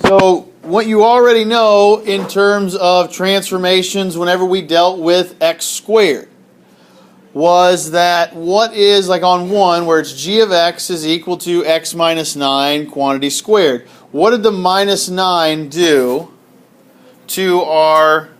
So what you already know in terms of transformations whenever we dealt with x squared was that what is, like on 1, where it's g of x is equal to x minus 9 quantity squared. What did the minus 9 do to our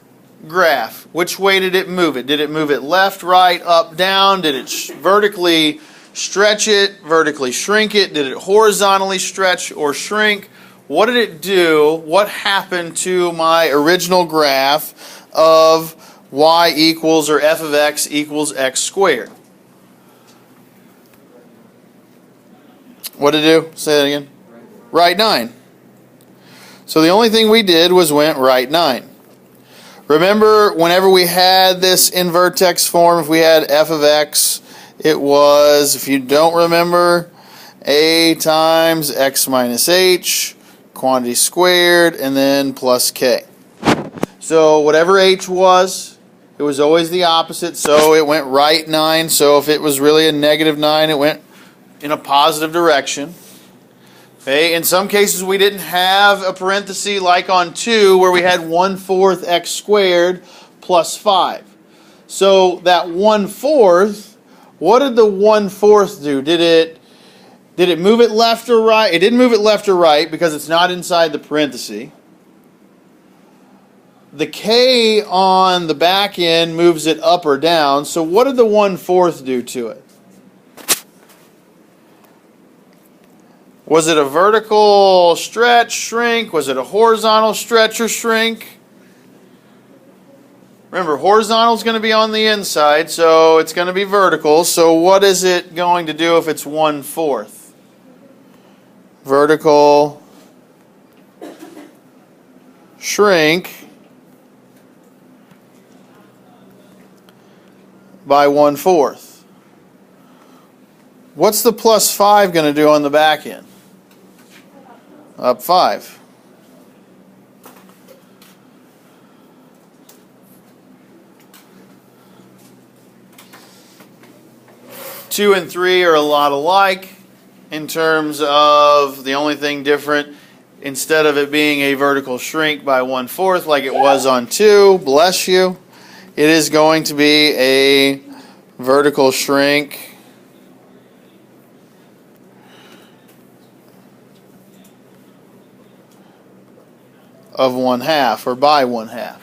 graph? Which way did it move it? Did it move it left, right, up, down? Did it vertically stretch it, vertically shrink it? Did it horizontally stretch or shrink? What did it do? What happened to my original graph of y equals, or f of x equals x squared? What did it do? Say that again. Right 9. So the only thing we did was went right 9. Remember, whenever we had this in vertex form, if we had f of x, it was, if you don't remember, a times x minus h, quantity squared, and then plus k. So whatever h was, it was always the opposite, so it went right 9. So if it was really a negative 9, it went in a positive direction. Okay, in some cases we didn't have a parenthesis, like on 2 where we had 1/4 x squared plus 5. So that 1/4, what did the 1/4 do? Did it move it left or right? It didn't move it left or right because it's not inside the parenthesis. The k on the back end moves it up or down. So what did the 1/4 do to it? Was it a vertical stretch, shrink? Was it a horizontal stretch or shrink? Remember, horizontal is going to be on the inside, so it's going to be vertical. So what is it going to do if it's 1/4? Vertical shrink by 1/4. What's the plus 5 going to do on the back end? Up 5. Two and 3 are a lot alike in terms of the only thing different, instead of it being a vertical shrink by 1/4 like it was on 2, bless you, it is going to be a vertical shrink of 1/2, or by 1/2.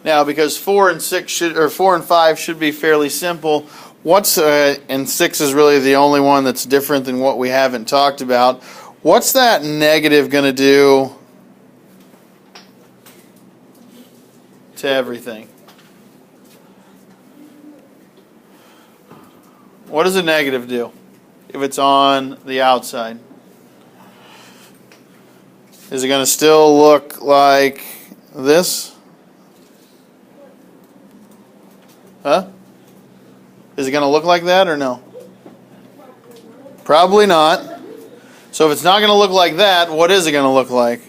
Now, because 4 and 5 should be fairly simple, and 6 is really the only one that's different than what we haven't talked about. What's that negative going to do to everything? What does a negative do if it's on the outside? Is it going to still look like this? Huh? Is it going to look like that or no? Probably not. So if it's not going to look like that, what is it going to look like?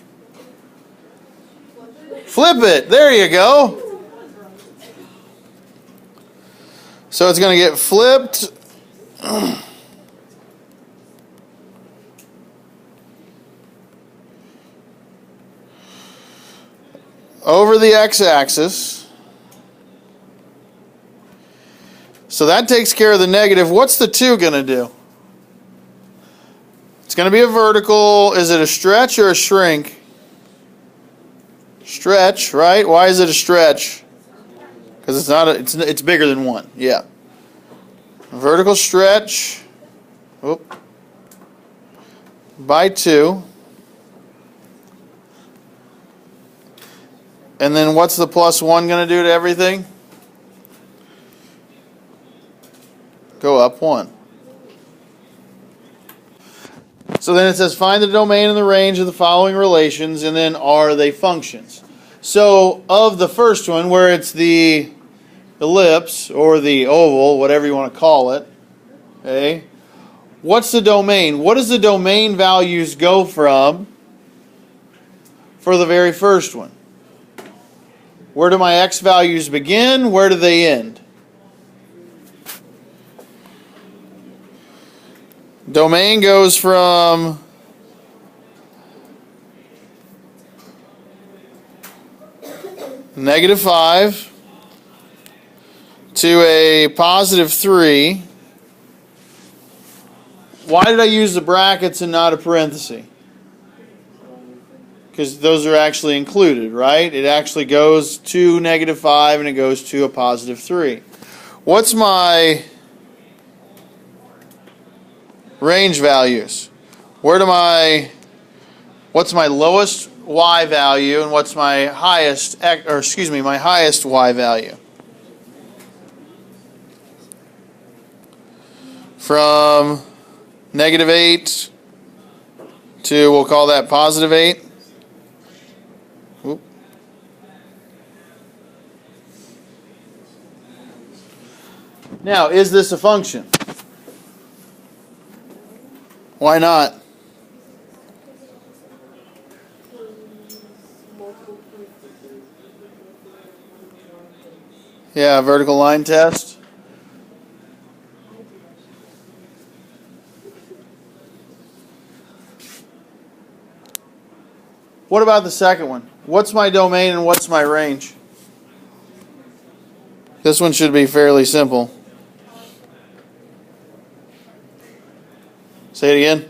Flip it. There you go. So it's going to get flipped over the x-axis. So that takes care of the negative. What's the 2 going to do? It's going to be a vertical. Is it a stretch or a shrink? Stretch, right? Why is it a stretch? Because it's not. It's bigger than 1. Yeah. Vertical stretch. Oop. By 2. And then what's the plus 1 going to do to everything? Go up 1. So then it says find the domain and the range of the following relations, and then are they functions? So of the first one, where it's the ellipse or the oval, whatever you want to call it, okay, what's the domain? What does the domain values go from for the very first one? Where do my x values begin? Where do they end? Domain goes from -5 to a +3. Why did I use the brackets and not a parenthesis? Because those are actually included, right? It actually goes to -5 and it goes to a +3. What's my range values? What's my lowest y value and what's my highest my highest y value? From -8 to, we'll call that +8. Oop. Now, is this a function? Why not? Yeah, vertical line test. What about the second one? What's my domain and what's my range? This one should be fairly simple. Say it again.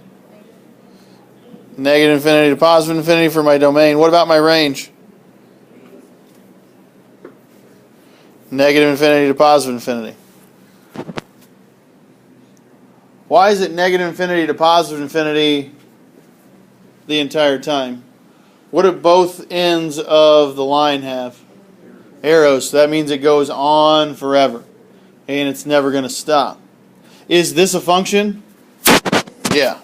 -infinity to +infinity for my domain. What about my range? -infinity to +infinity. Why is it -infinity to +infinity the entire time? What do both ends of the line have? Arrows. So that means it goes on forever. And it's never going to stop. Is this a function? Yeah.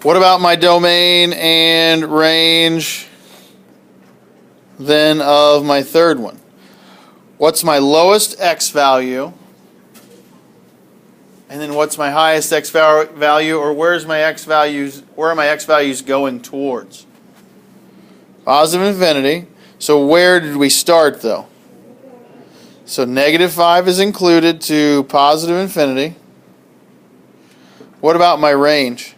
What about my domain and range then of my third one? What's my lowest x value? And then what's my highest x value, or where's my x values? Where are my x values going towards? +infinity. So where did we start though? So -5 is included to +infinity. What about my range?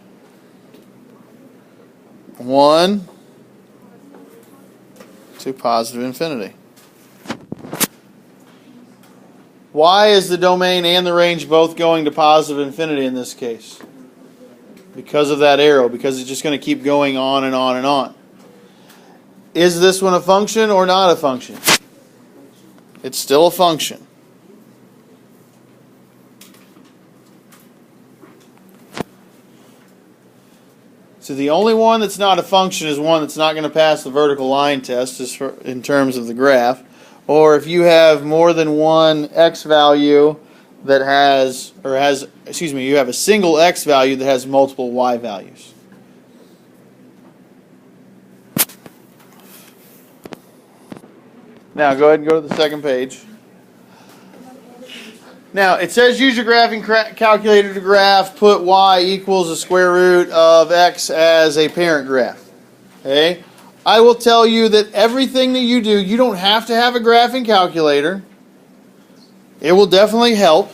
1 to +infinity. Why is the domain and the range both going to +infinity in this case? Because of that arrow, because it's just going to keep going on and on and on. Is this one a function or not a function? It's still a function. So the only one that's not a function is one that's not going to pass the vertical line test in terms of the graph. Or if you have more than one x value that you have a single x value that has multiple y values. Now go ahead and go to the second page. Now it says use your graphing calculator to graph, put y equals the square root of x as a parent graph. Okay? I will tell you that everything that you do, you don't have to have a graphing calculator. It will definitely help,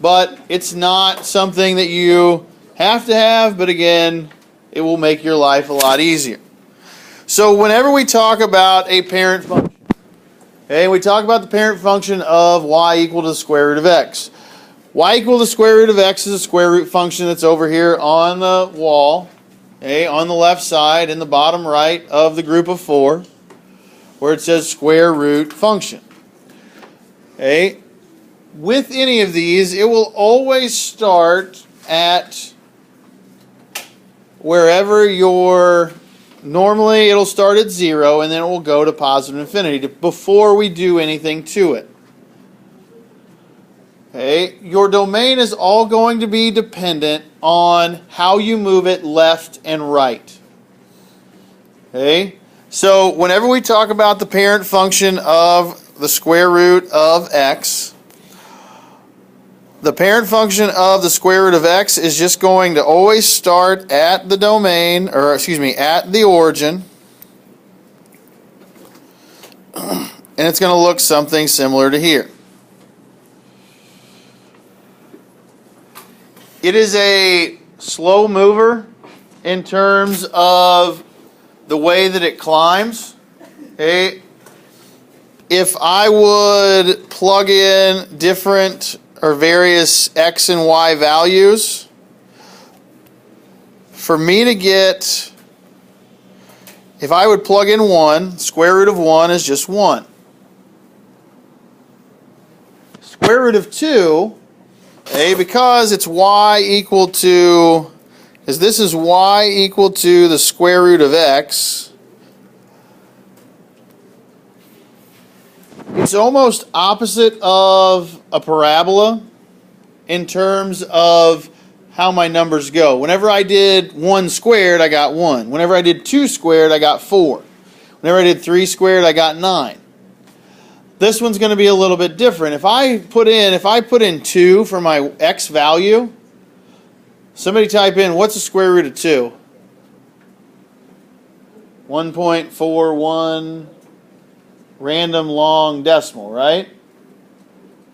but it's not something that you have to have, but again, it will make your life a lot easier. So whenever we talk about a parent function, okay, we talk about the parent function of y equal to the square root of x. Y equal to the square root of x is a square root function that's over here on the wall. Okay, on the left side in the bottom right of the group of 4 where it says square root function. Okay, with any of these it will always start at wherever normally it'll start at 0 and then it will go to +infinity before we do anything to it. Okay, your domain is all going to be dependent on how you move it left and right. Okay, so whenever we talk about the parent function of the square root of x, the parent function of the square root of x is just going to always start at the domain, or excuse me, at the origin. and it's going to look something similar to here. It is a slow mover in terms of the way that it climbs. Okay. If I would plug in different or various x and y values, for me to get, if I would plug in 1, square root of 1 is just 1. Square root of 2, okay, because it's y equal to, because this is y equal to the square root of x, it's almost opposite of a parabola in terms of how my numbers go. Whenever I did 1 squared, I got 1. Whenever I did 2 squared, I got 4. Whenever I did 3 squared, I got 9. This one's going to be a little bit different. If I put in 2 for my x value, somebody type in, what's the square root of 2? 1.41 random long decimal, right?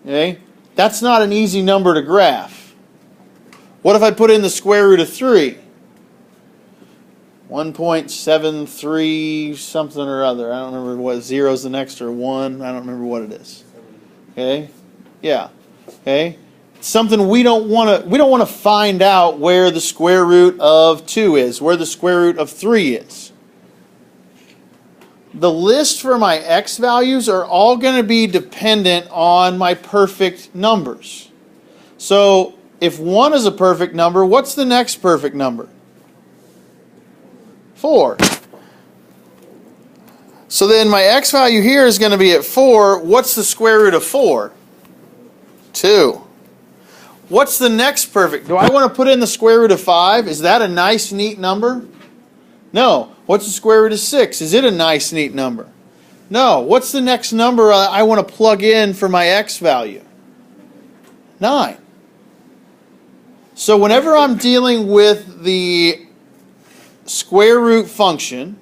Okay? That's not an easy number to graph. What if I put in the square root of 3? 1.73 something or other. I don't remember what, 0 is the next, or 1. I don't remember what it is. Okay? Yeah. Okay? It's something we don't want to find out where the square root of 2 is, where the square root of 3 is. The list for my x values are all going to be dependent on my perfect numbers. So, if 1 is a perfect number, what's the next perfect number? 4. So then my x value here is going to be at 4. What's the square root of 4? 2. What's the next perfect? Do I want to put in the square root of 5? Is that a nice, neat number? No. What's the square root of 6? Is it a nice, neat number? No. What's the next number I want to plug in for my x value? 9. So whenever I'm dealing with the square root function,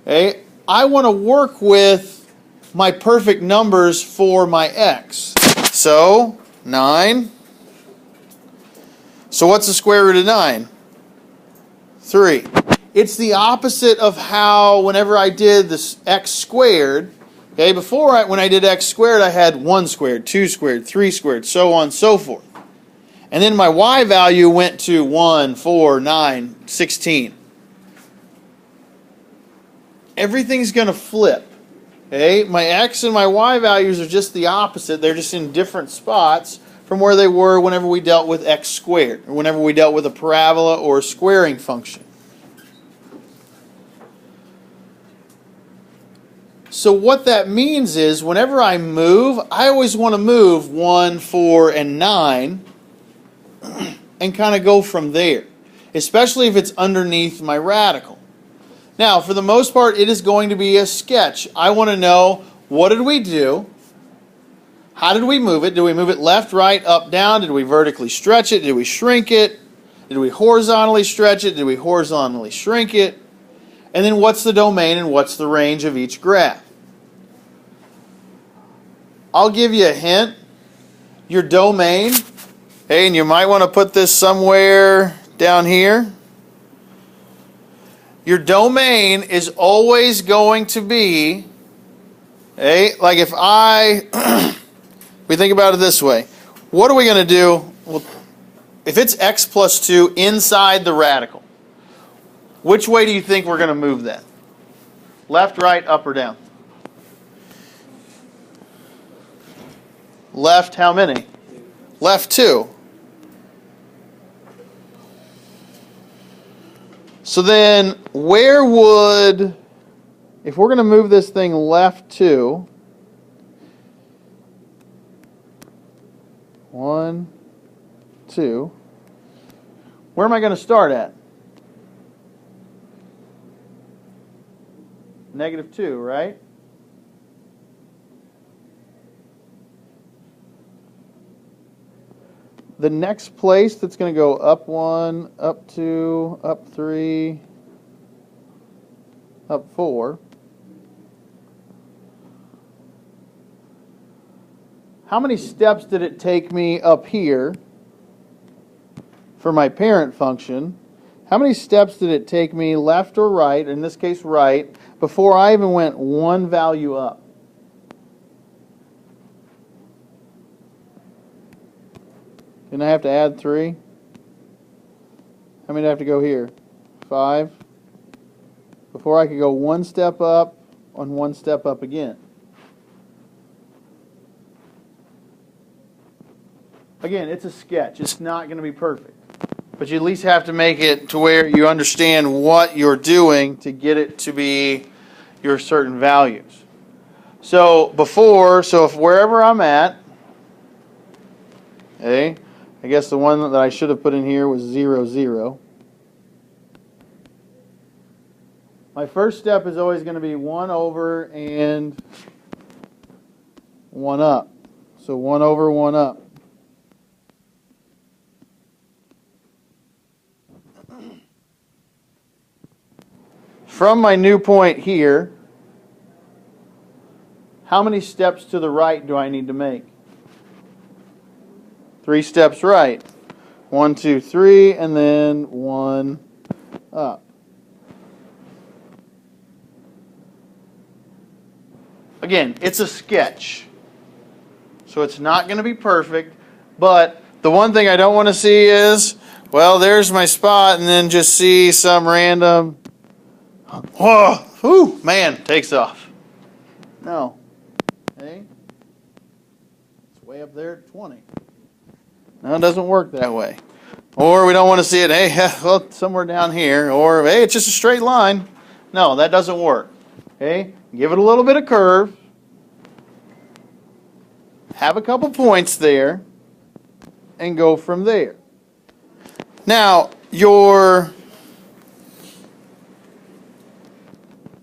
okay, I want to work with my perfect numbers for my x. So 9. So what's the square root of 9? 3. It's the opposite of how whenever I did this x squared, okay, before when I did x squared, I had 1 squared, 2 squared, 3 squared, so on and so forth. And then my y value went to 1, 4, 9, 16. Everything's going to flip. Okay? My x and my y values are just the opposite. They're just in different spots from where they were whenever we dealt with x squared, or whenever we dealt with a parabola or a squaring function. So what that means is whenever I move, I always want to move 1, 4, and 9 and kind of go from there, especially if it's underneath my radical. Now, for the most part, it is going to be a sketch. I want to know, what did we do? How did we move it? Did we move it left, right, up, down? Did we vertically stretch it? Did we shrink it? Did we horizontally stretch it? Did we horizontally shrink it? And then what's the domain and what's the range of each graph? I'll give you a hint. Your domain, hey, and you might want to put this somewhere down here. Your domain is always going to be, hey, like if we think about it this way. What are we going to do? Well, if it's x plus 2 inside the radical, which way do you think we're going to move that? Left, right, up, or down? Left, how many? Left 2. So then, where would, if we're going to move this thing left 2, 1, 2, where am I going to start at? -2, right? The next place that's going to go up 1, up 2, up 3, up 4 how many steps did it take me up here for my parent function? How many steps did it take me left or right, in this case right, before I even went one value up? Didn't I have to add 3? How many do I have to go here? 5. Before I could go one step up and one step up again. Again, it's a sketch. It's not going to be perfect. But you at least have to make it to where you understand what you're doing to get it to be your certain values. So if wherever I'm at, okay, I guess the one that I should have put in here was 0, 0. My first step is always going to be 1 over and 1 up. So 1 over, 1 up. From my new point here, how many steps to the right do I need to make? 3 steps right. 1, 2, 3, and then 1 up. Again, it's a sketch, so it's not going to be perfect, but the one thing I don't want to see is, well, there's my spot, and then just see some random, whoa, whew, man, takes off. No. Okay? It's way up there at 20. No, it doesn't work that way. Or we don't want to see it, hey, well, somewhere down here, or hey, it's just a straight line. No, that doesn't work. Okay? Give it a little bit of curve. Have a couple points there. And go from there. Now, your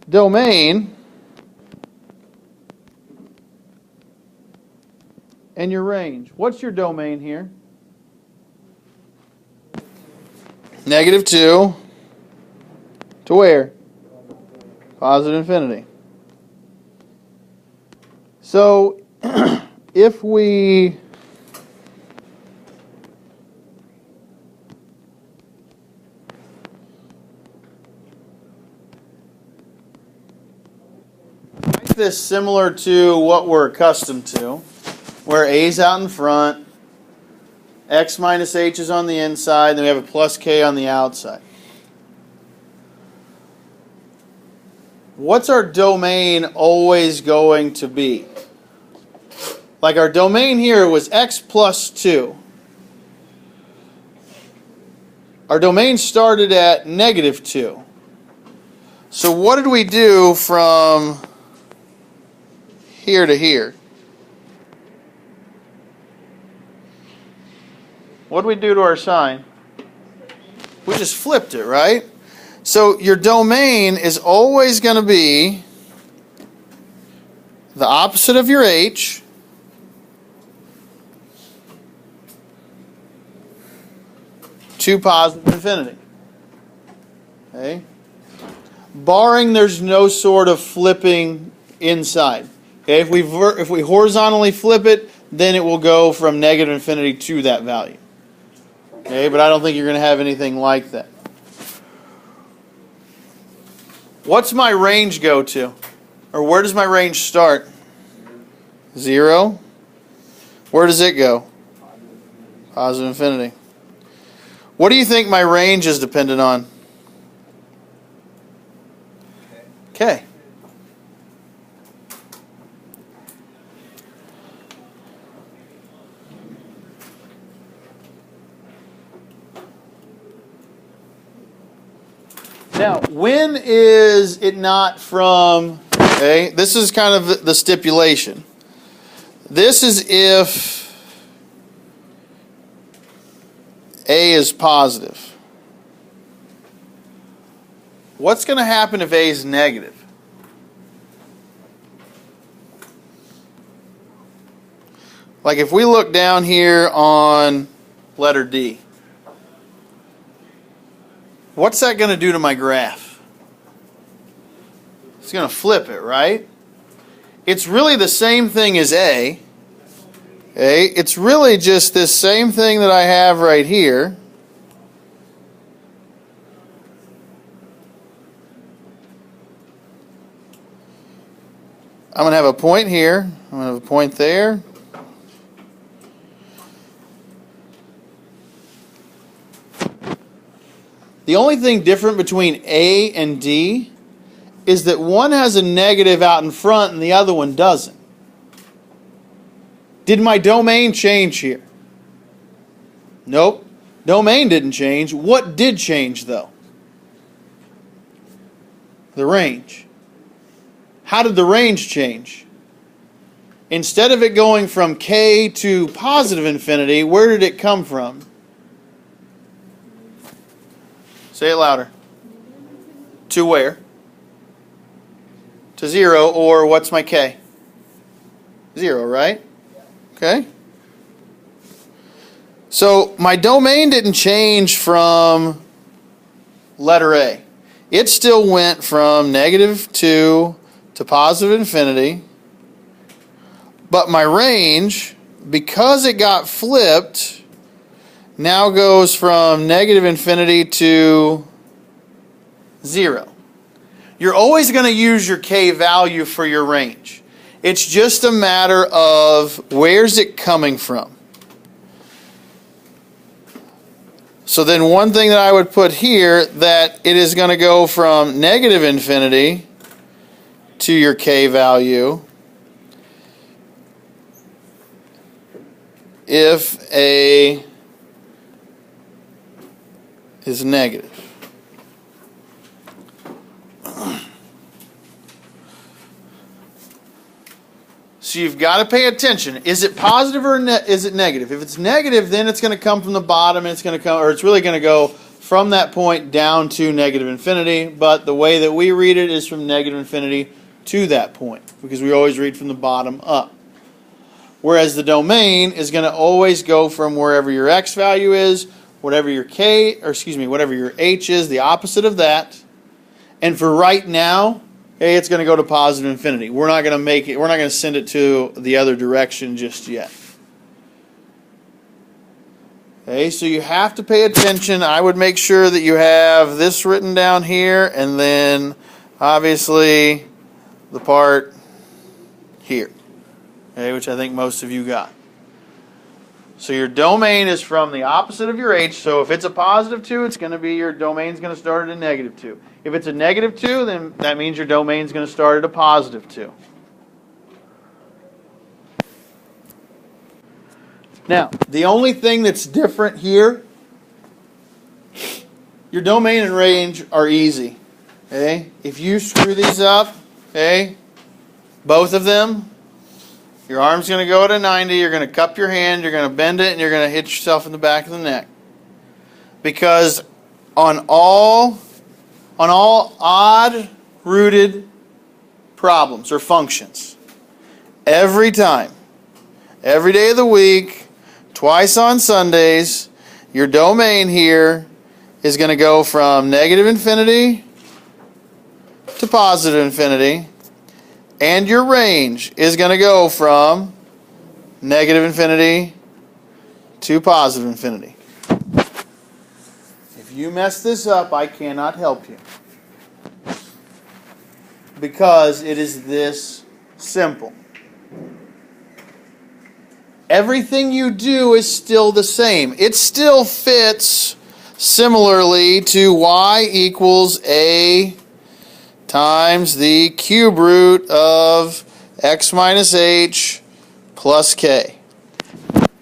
domain and your range. What's your domain here? -2 to where? Positive infinity. So, if we make this similar to what we're accustomed to, where A's out in front, X minus H is on the inside, and then we have a plus K on the outside. What's our domain always going to be? Like our domain here was X plus 2. Our domain started at -2. So what did we do from here to here? What did we do to our sign? We just flipped it, right? So your domain is always going to be the opposite of your H to positive infinity. Okay? Barring there's no sort of flipping inside. Okay? If we horizontally flip it, then it will go from negative infinity to that value. Okay, but I don't think you're going to have anything like that. What's my range go to? Or where does my range start? 0. Where does it go? Positive infinity. What do you think my range is dependent on? K. Now, when is it not from, okay, this is kind of the stipulation. This is if A is positive. What's going to happen if A is negative? Like if we look down here on letter D. What's that going to do to my graph? It's going to flip it, right? It's really the same thing as A, Okay, it's really just this same thing that I have right here. I'm going to have a point here. I'm going to have a point there. The only thing different between A and D is that one has a negative out in front and the other one doesn't. Did my domain change here? Nope. Domain didn't change. What did change, though? The range. How did the range change? Instead of it going from k to positive infinity, where did it come from? Say it louder. To where? To 0, or what's my k? 0, right? Okay. So my domain didn't change from letter A. It still went from -2 to positive infinity. But my range, because it got flipped, now goes from -infinity to 0. You're always going to use your k value for your range. It's just a matter of where's it coming from. So then one thing that I would put here, that it is going to go from -infinity to your k value if A is negative. So you've got to pay attention. Is it positive or is it negative? If it's negative, then it's going to come from the bottom, and it's going to come, or it's really going to go from that point down to -infinity. But the way that we read it is from -infinity to that point, because we always read from the bottom up. Whereas the domain is going to always go from wherever your x value is, whatever your k, or excuse me, whatever your h is, the opposite of that. And for right now, okay, it's going to go to positive infinity. We're not going to make it, we're not going to send it to the other direction just yet. Okay, so you have to pay attention. I would make sure that you have this written down here, and then obviously the part here, okay, which I think most of you got. So your domain is from the opposite of your h. So if it's a +2, it's going to be, your domain's going to start at a -2. If it's a -2, then that means your domain's going to start at a +2. Now, the only thing that's different here, your domain and range are easy. Okay? If you screw these up, okay, both of them, your arm's going to go at a 90, you're going to cup your hand, you're going to bend it, and you're going to hit yourself in the back of the neck. Because on all odd-rooted problems or functions, every time, every day of the week, twice on Sundays, your domain here is going to go from -infinity to positive infinity. And your range is going to go from -infinity to positive infinity. If you mess this up, I cannot help you. Because it is this simple. Everything you do is still the same. It still fits similarly to y equals a times the cube root of x minus h plus k.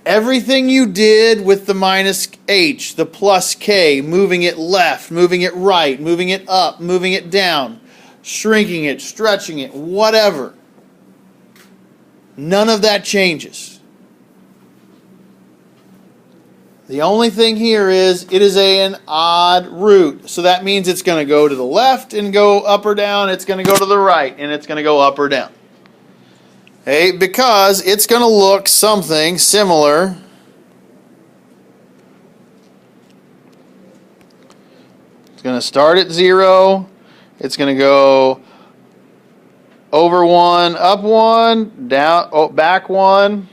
Everything you did with the minus h, the plus k, moving it left, moving it right, moving it up, moving it down, shrinking it, stretching it, whatever. None of that changes. The only thing here is it is an odd root. So that means it's going to go to the left and go up or down. It's going to go to the right and it's going to go up or down. Okay, because it's going to look something similar it's going to start at 0. It's going to go over 1, up 1, down, back 1,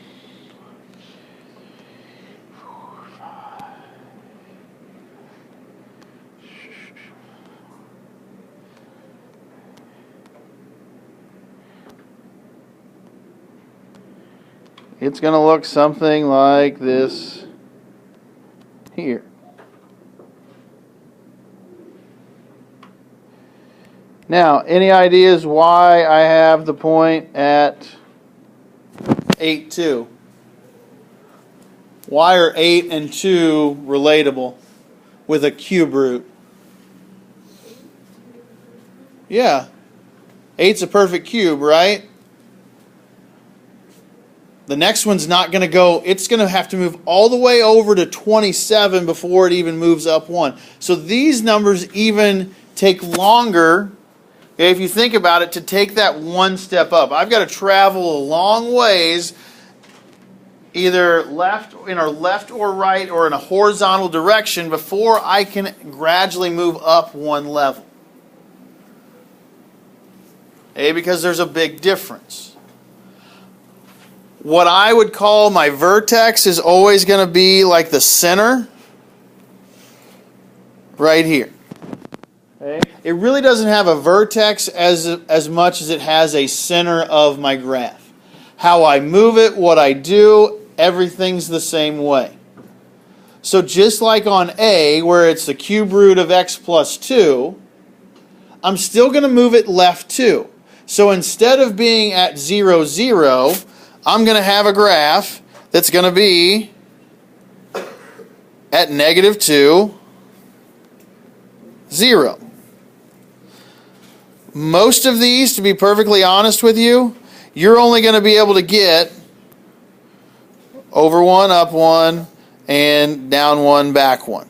it's going to look something like this here. Now, any ideas why I have the point at 8, 2? Why are 8 and 2 relatable with a cube root? Yeah. 8's a perfect cube, right? The next one's not going to go, it's going to have to move all the way over to 27 before it even moves up 1. So these numbers even take longer, okay, if you think about it, to take that one step up. I've got to travel a long ways, either left or right or in a horizontal direction before I can gradually move up one level. Because there's a big difference. What I would call my vertex is always going to be like the center right here. It really doesn't have a vertex as much as it has a center of my graph. How I move it, what I do, everything's the same way. So just like on A, where it's the cube root of x plus 2, I'm still going to move it left 2. So instead of being at 0, 0, I'm going to have a graph that's going to be at negative 2, 0. Most of these, to be perfectly honest with you, you're only going to be able to get over 1, up 1, and down 1, back 1.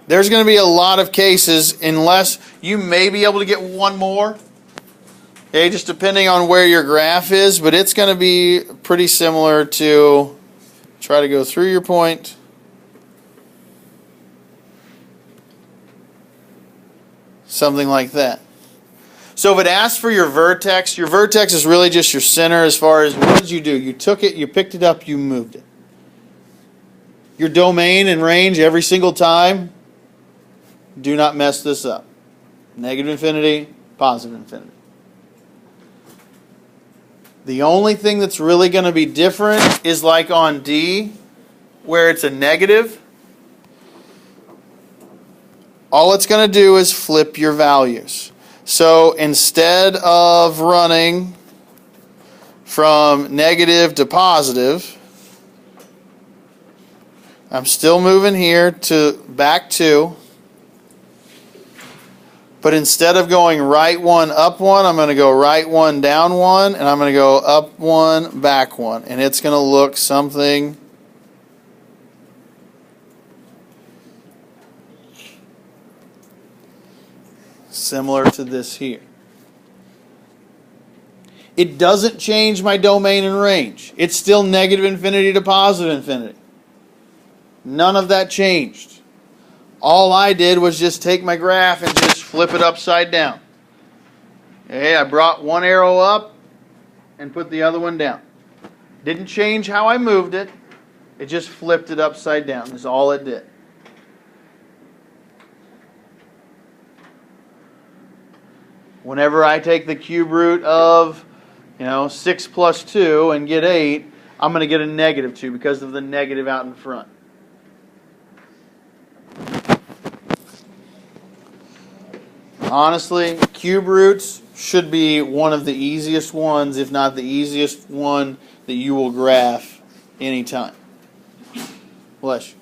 There's going to be a lot of cases, unless you may be able to get one more, okay, just depending on where your graph is, but it's going to be pretty similar to, try to go through your point. Something like that. So if it asks for your vertex is really just your center as far as what did you do? You took it, you picked it up, you moved it. Your domain and range every single time, do not mess this up. Negative infinity, positive infinity. The only thing that's really going to be different is like on D, where it's a negative. All it's going to do is flip your values. So instead of running from negative to positive, I'm still moving here to back 2. But instead of going right 1, up 1, I'm going to go right 1, down 1, and I'm going to go up 1, back 1. And it's going to look something similar to this here. It doesn't change my domain and range. It's still negative infinity to positive infinity. None of that changed. All I did was just take my graph and just flip it upside down. Okay, I brought one arrow up and put the other one down. Didn't change how I moved it. It just flipped it upside down. That's all it did. Whenever I take the cube root of 6 plus 2 and get 8, I'm going to get a negative 2 because of the negative out in front. Honestly, cube roots should be one of the easiest ones, if not the easiest one that you will graph anytime. Bless you.